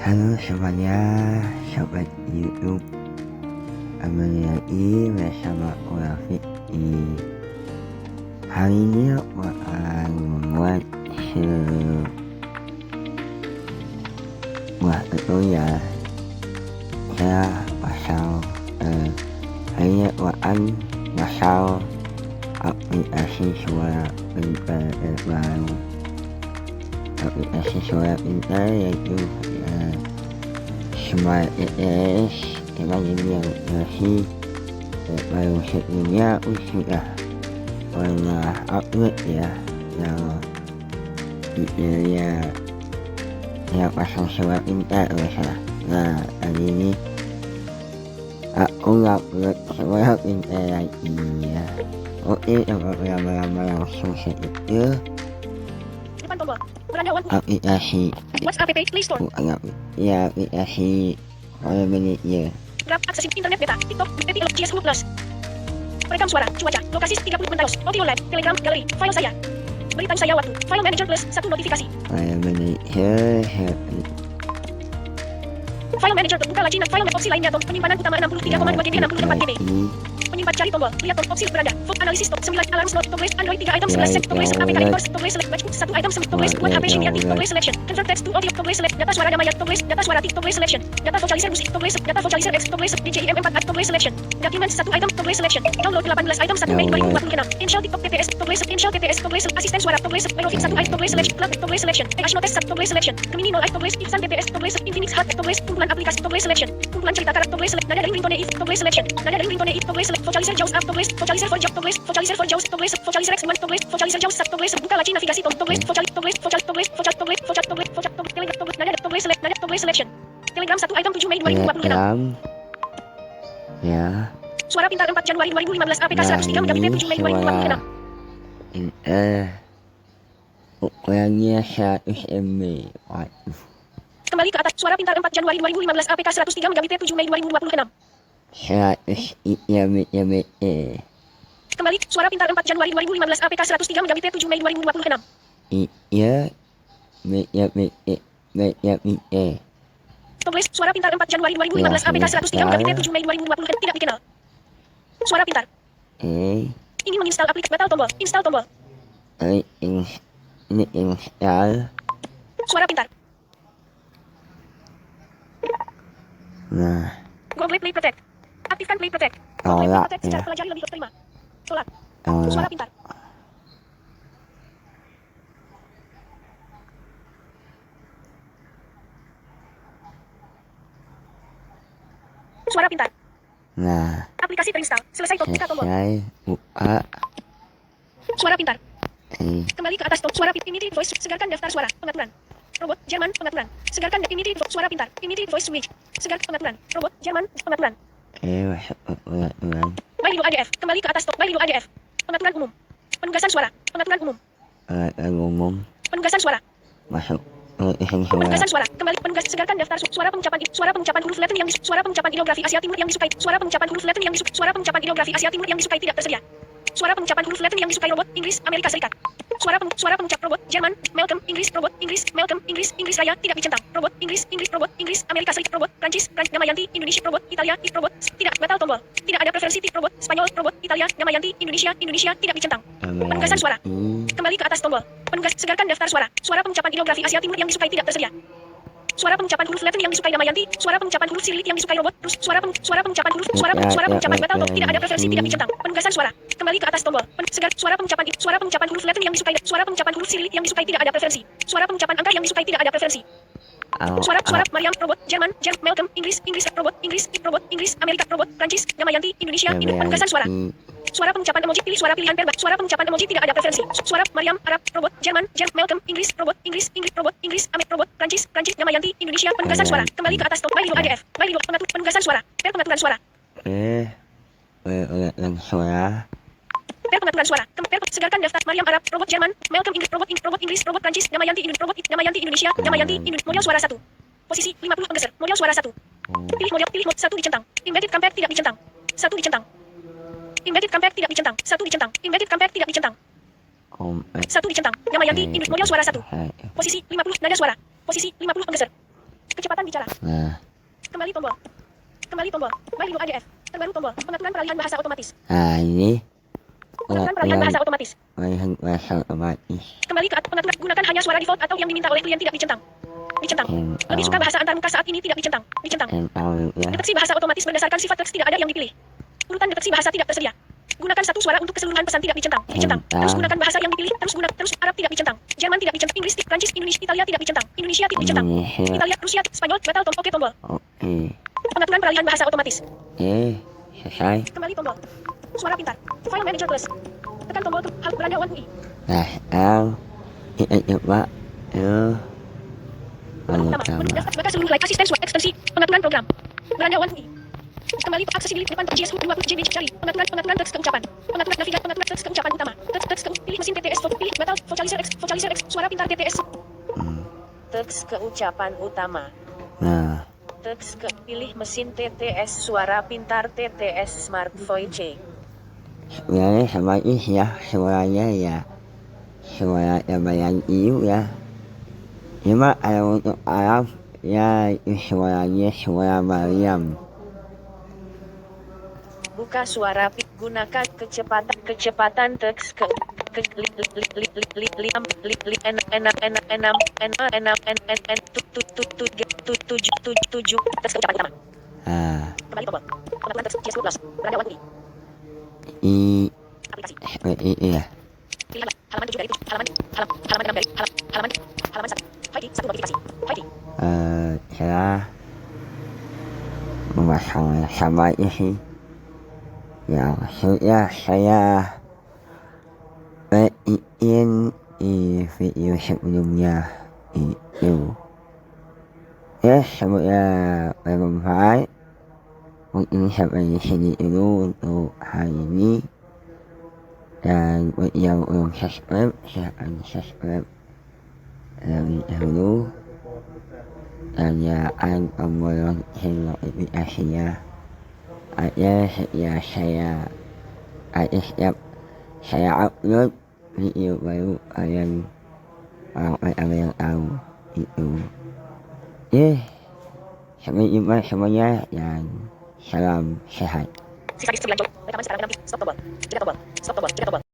Halo semuanya, sobat YouTube. Kembali lagi bersama Rafiq. Hari ini aku akan membuat sebuah tutorial. Saya hari ini aku akan pasang aplikasi suara pintar baru. Aplikasi suara pintar yaitu Smart ETS. Memang ini yang masih baru sebelumnya aku sudah pernah upload ya, yang detailnya yang pasang suara pintar salah. Nah, hari ini aku upload suara pintar lagi ya. Oke, lama-lama langsung saja Depan tombol. Beranda one. aplikasi WhatsApp app Play Store. ya, aplikasi File Manager. Grab akses internet beta. TikTok. PPL GS Plus. Perekam suara. Cuaca. Lokasi 30 Mentaus. Audio Lab. Telegram. Galeri. File saya. Beri time saya waktu. File Manager Plus. 1 notifikasi. File Manager. File Manager terbuka lagi. File opsi lainnya. Penyimpanan utama 63,2 GB 64 GB. Penyimpan cari tombol. Lihat opsi beranda. Vote analisis top 9 alarm slot tombol Android 3 item select tombol APK import tombol select match 1 item tombol buat HP Symbian tombol selection. Convert text to audio tombol select data suara Damaya tombol data suara tik tombol selection. Data vocalizer musik tombol data vocalizer X tombol DJIM 4 tombol selection. Documents 1 item tombol selection. Download 18 item 1 Mei 2026. Install TikTok TTS tombol install TTS tombol asisten suara tombol Aerofix 1 item tombol selection. Plug tombol selection. Ashno test tombol selection. Gemini 0 item tombol Ipsan TTS tombol Infinix Hard tombol kumpulan aplikasi tombol selection. Kumpulan cerita karakter tombol select. Nada dari ringtone if tombol selection. Nada dari ringtone if tombol select. Vocalizer jauh up tombol vocalizer for job tombol vocalizer for jauh tombol vocalizer X1 tombol vocalizer jauh sub tombol buka laci navigasi tombol telegram tombol nada tombol select nada tombol selection. Telegram 1 item 7 Mei 2026. Ya. Suara pintar 4 Januari 2015 APK 103 Mbps 7 Mei 2026. Ukurannya 100 MB. Waduh. Kembali ke atas. Suara pintar 4 Januari 2015 APK 103 Mbps 7 Mei 2026. 100 MB. Kembali. Suara pintar 4 Januari 2015 APK 103 Mbps 7 Mei 2026. Iya. MB. Tulis suara pintar 4 Januari 2015 APK 103 Mbps 7 Mei 2026. Tidak dikenal. Suara pintar. Ingin menginstal aplikasi batal tombol. Install tombol. Ini install. Suara pintar. Nah. Google Play Protect. Aktifkan Play Protect. Tolak Protect ya. secara pelajari lebih terima. Tolak. Tolak. Suara pintar. Suara pintar. Nah. Aplikasi terinstall. Selesai buka tombol. Selesai. Buka. Suara pintar. Kembali ke atas tombol. Suara immediate voice. Segarkan daftar suara. Pengaturan. Robot Jerman pengaturan. Segarkan immediate suara pintar. Immediate voice switch. Segarkan pengaturan. Robot Jerman pengaturan. Masuk ke pengaturan. Baidu ADF. Kembali ke atas top. Baidu ADF. Pengaturan umum. Penugasan suara. Pengaturan umum. Pengaturan umum. Penugasan suara. Masuk. Penugasan suara. Penugasan suara. Kembali penugas segarkan daftar suara pengucapan huruf Latin yang suara pengucapan ideografi Asia Timur yang disukai. Suara pengucapan huruf Latin yang suara pengucapan ideografi Asia Timur yang disukai tidak tersedia. Suara pengucapan huruf Latin yang disukai robot Inggris Amerika Serikat. Suara pengucap robot Jerman Malcolm Inggris robot Inggris Malcolm Inggris Raya tidak dicentang. Robot Inggris robot Inggris Amerika Serikat robot Prancis Damayanti Indonesia robot Italia robot tidak batal tombol. Tidak ada preferensi robot Spanyol robot Italia Damayanti Indonesia tidak dicentang. Penugasan suara. Kembali ke atas tombol. Penugas segarkan daftar suara. Suara pengucapan ideografi Asia Timur yang disukai tidak tersedia. Suara pengucapan huruf Latin yang disukai Damayanti, suara pengucapan huruf Sirilik yang disukai robot, terus suara pengucapan huruf batal top tidak ada preferensi tidak dicentang. Penugasan suara. Kembali ke atas tombol. Suara pengucapan huruf Latin yang disukai, suara pengucapan huruf Sirilik yang disukai tidak ada preferensi. Suara pengucapan angka yang disukai tidak ada preferensi. Suara Mariam robot Jerman Malcolm Inggris robot Inggris Amerika robot Prancis Damayanti Indonesia penugasan suara. Suara pengucapan emoji pilih suara pilihan verba. Suara pengucapan emoji tidak ada preferensi. Suara Mariam Arab robot Jerman Malcolm Inggris robot Inggris robot Prancis Damayanti Indonesia penugasan suara. Kembali ke atas top. Baidu ADF. Baidu penugasan suara. Pengaturan suara. Pengaturan suara. Pengaturan suara. Segarkan daftar Mariam Arab robot Jerman Malcolm Inggris robot Prancis Damayanti Indonesia model suara 1. Posisi 50 geser. Model suara 1. Pilih mode 1 dicentang. Embedded compact tidak dicentang. 1 dicentang. Embedded compact tidak dicentang. 1 dicentang. Embedded compact tidak dicentang. 1 dicentang. Damayanti model suara 1. Posisi 50 nada suara. Posisi 50 geser. Kecepatan bicara. Nah, Kembali tombol. Kembali tombol. My Linux ADF. Terbaru tombol. Pengaturan peralihan bahasa otomatis. nah ini Pengaturan peralihan bahasa otomatis. peralihan bahasa otomatis. Kembali ke pengaturan. Gunakan hanya suara default atau yang diminta oleh klien, tidak dicentang. Dicentang. Lebih suka bahasa antarmuka saat ini, tidak dicentang. Dicentang. Ya. Deteksi bahasa otomatis berdasarkan sifat teks, tidak ada yang dipilih. Urutan deteksi bahasa tidak tersedia. Gunakan satu suara untuk keseluruhan pesan, tidak dicentang. Dicentang. Terus gunakan bahasa yang dipilih. Terus Arab tidak dicentang. Jerman tidak dicentang. Inggris, Prancis, Indonesia, Italia tidak dicentang. Indonesia tidak dicentang. Indonesia. Italia, Rusia, Spanyol, batal tombol. Oke tombol. Oke. Pengaturan peralihan bahasa otomatis. Selesai. Kembali tombol. Suara pintar. File Manager Plus. Tekan tombol untuk hal beranda One UI. Nah, sekarang kita coba ke menu Utama. utama. Maka seluruh like asisten suara ekstensi pengaturan program. Beranda One UI. Kembali ke aksesibilitas depan GSU 20 GB cari. Pengaturan teks keucapan. Pengaturan navigasi, pengaturan teks keucapan utama. Teks pilih mesin TTS foto, pilih batal vocalizer X suara pintar TTS. Teks keucapan utama. Nah, Teks pilih mesin TTS suara pintar TTS Smart Voice. sebenarnya sama ya suaranya ya suara yang iu ya. Cuma kalau untuk Arab ya itu suaranya suara Maryam. Buka suara gunakan kecepatan teks ke tujuh teks ucapan utama. Kembali tombol. Pengaturan teks GSU Plus. Beranda One UI. Aplikasi. Iya. Pilihan halaman 7 dari 7. Halaman 6 dari halaman 1. Hoiki 1 notifikasi. Hoiki. Saya memasang sama isi yang sudah saya bikin di video sebelumnya itu. Ya, semoga bermanfaat. Mungkin sampai di sini dulu untuk hari ini. Dan buat yang belum subscribe, silahkan subscribe terlebih dahulu. Dan nyalakan tombol lonceng notifikasinya agar setiap saya upload video baru kalian orang-orang yang tahu itu. Sampai jumpa semuanya dan salam sehat. Sisa disk 9 jol. Rekaman sekarang menanti. Stop tombol. Tidak tombol. Stop tombol. Tidak tombol.